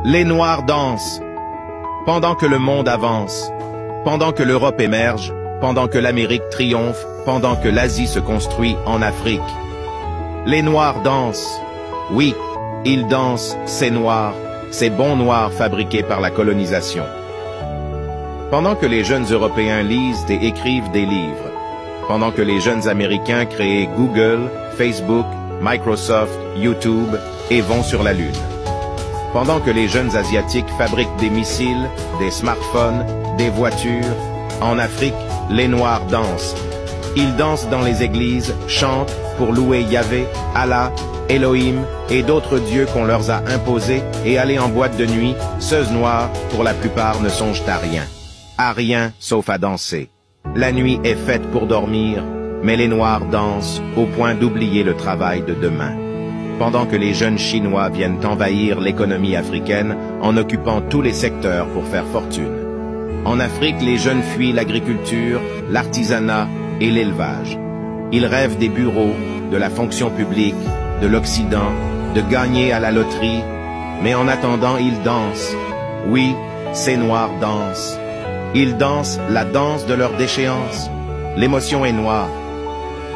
Les Noirs dansent. Pendant que le monde avance, pendant que l'Europe émerge, pendant que l'Amérique triomphe, pendant que l'Asie se construit en Afrique. Les Noirs dansent. Oui, ils dansent, ces Noirs, ces bons Noirs fabriqués par la colonisation. Pendant que les jeunes Européens lisent et écrivent des livres, pendant que les jeunes Américains créent Google, Facebook, Microsoft, YouTube et vont sur la Lune. Pendant que les jeunes Asiatiques fabriquent des missiles, des smartphones, des voitures, en Afrique, les Noirs dansent. Ils dansent dans les églises, chantent pour louer Yahvé, Allah, Elohim et d'autres dieux qu'on leur a imposés et aller en boîte de nuit, ceux noirs, pour la plupart, ne songent à rien sauf à danser. La nuit est faite pour dormir, mais les Noirs dansent au point d'oublier le travail de demain. Pendant que les jeunes Chinois viennent envahir l'économie africaine en occupant tous les secteurs pour faire fortune. En Afrique, les jeunes fuient l'agriculture, l'artisanat et l'élevage. Ils rêvent des bureaux, de la fonction publique, de l'Occident, de gagner à la loterie, mais en attendant, ils dansent. Oui, ces Noirs dansent. Ils dansent la danse de leur déchéance. L'émotion est noire.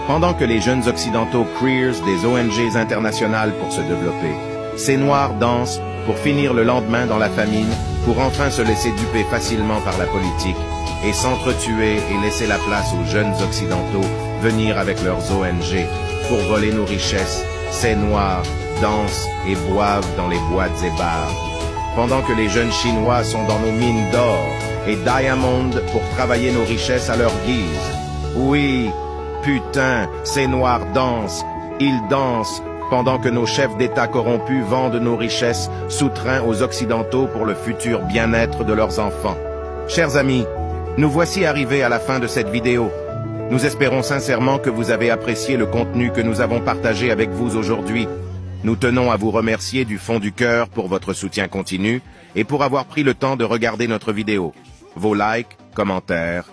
Pendant que les jeunes occidentaux créent des ONG internationales pour se développer, ces Noirs dansent pour finir le lendemain dans la famine, pour enfin se laisser duper facilement par la politique et s'entretuer et laisser la place aux jeunes occidentaux venir avec leurs ONG pour voler nos richesses. Ces Noirs dansent et boivent dans les boîtes et bars. Pendant que les jeunes Chinois sont dans nos mines d'or et diamond pour travailler nos richesses à leur guise. Oui, putain, ces Noirs dansent, ils dansent, pendant que nos chefs d'État corrompus vendent nos richesses sous train aux Occidentaux pour le futur bien-être de leurs enfants. Chers amis, nous voici arrivés à la fin de cette vidéo. Nous espérons sincèrement que vous avez apprécié le contenu que nous avons partagé avec vous aujourd'hui. Nous tenons à vous remercier du fond du cœur pour votre soutien continu et pour avoir pris le temps de regarder notre vidéo. Vos likes, commentaires